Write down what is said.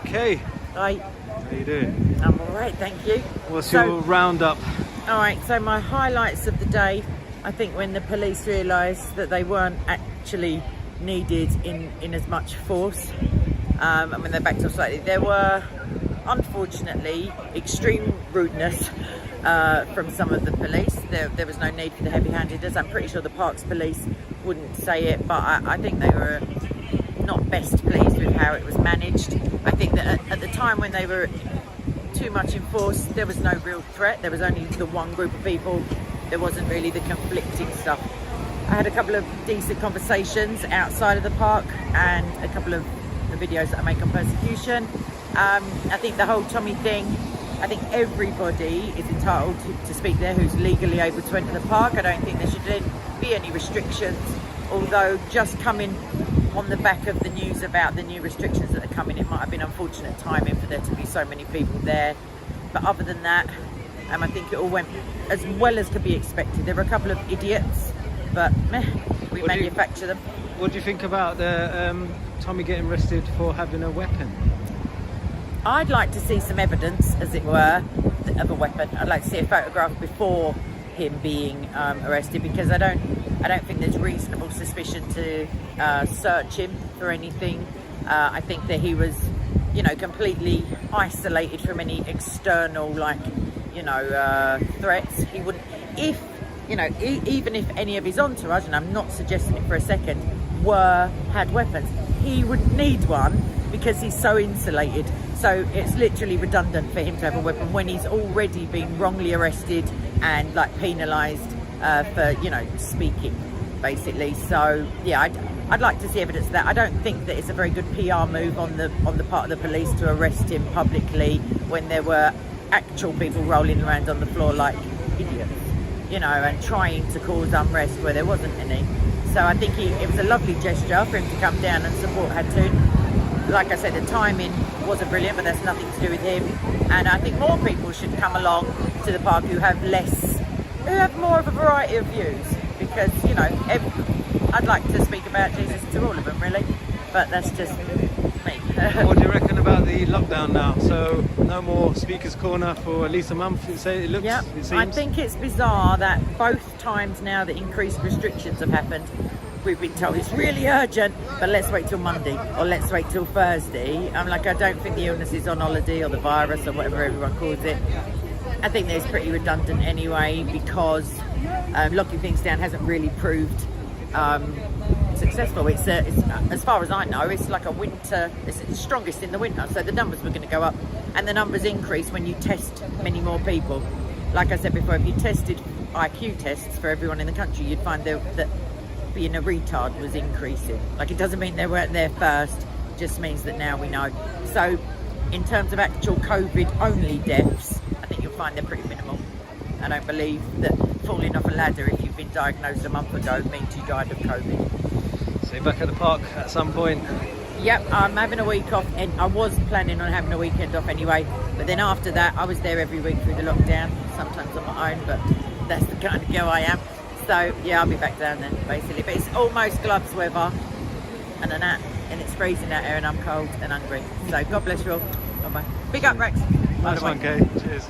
Okay. Hi. How you doing? I'm all right, thank you. What's your roundup? All right, so my highlights of the day, I think when the police realised that they weren't actually needed in as much force, and when they backed off slightly, there were, unfortunately, extreme rudeness from some of the police. There was no need for the heavy-handedness. I'm pretty sure the Parks police wouldn't say it, but I think they were not best pleased with how it was managed. I think that at the time when they were too much in force, there was no real threat. There was only the one group of people. There wasn't really the conflicting stuff. I had a couple of decent conversations outside of the park and a couple of the videos that I make on persecution. I think the whole Tommy thing, I think everybody is entitled to speak there who's legally able to enter the park. I don't think there should be any restrictions, although just coming on the back of the news about the new restrictions that are coming, it might have been unfortunate timing for there to be so many people there. But other than that, I think it all went as well as could be expected. There were a couple of idiots, but we manufacture them. What do you think about the Tommy getting arrested for having a weapon? I'd like to see some evidence, as it were, of a weapon. I'd like to see a photograph before him being arrested, because I don't think there's reasonable suspicion to search him for anything. I think that he was, completely isolated from any external, threats. He wouldn't, even if any of his entourage, and I'm not suggesting it for a second, had weapons, he wouldn't need one because he's so insulated. So it's literally redundant for him to have a weapon when he's already been wrongly arrested and penalised for speaking, basically. So yeah, I'd like to see evidence of that. I don't think that it's a very good PR move on the part of the police to arrest him publicly when there were actual people rolling around on the floor like idiots, and trying to cause unrest where there wasn't any. So I think it was a lovely gesture for him to come down and support Hatun. Like I said, the timing wasn't brilliant, but that's nothing to do with him. And I think more people should come along to the park who have more of a variety of views, because I'd like to speak about Jesus to all of them, really, but that's just me. What do you reckon about the lockdown now? So no more Speaker's Corner for at least a month, it seems. I think it's bizarre that both times now that increased restrictions have happened, we've been told it's really urgent, but let's wait till Monday or let's wait till Thursday. I don't think the illness is on holiday, or the virus, or whatever everyone calls it. I think that it's pretty redundant anyway, because locking things down hasn't really proved successful. It's as far as I know, it's like a winter. It's the strongest in the winter, so the numbers were going to go up, and the numbers increase when you test many more people. Like I said before, if you tested IQ tests for everyone in the country, you'd find that being a retard was increasing. It doesn't mean they weren't there first, it just means that now we know. So in terms of actual COVID only deaths, I think you'll find they're pretty minimal. I don't believe that falling off a ladder if you've been diagnosed a month ago means you died of COVID. So you're back at the park at some point? Yep, I'm having a week off, and I was planning on having a weekend off anyway, but then after that I was there every week through the lockdown, sometimes on my own, but that's the kind of girl I am. So yeah, I'll be back down then, basically. But it's almost gloves weather and a nap, and it's freezing out here, and I'm cold and hungry. So God bless you all. Bye bye. Big up, Rex. Nice one, Kate. Cheers.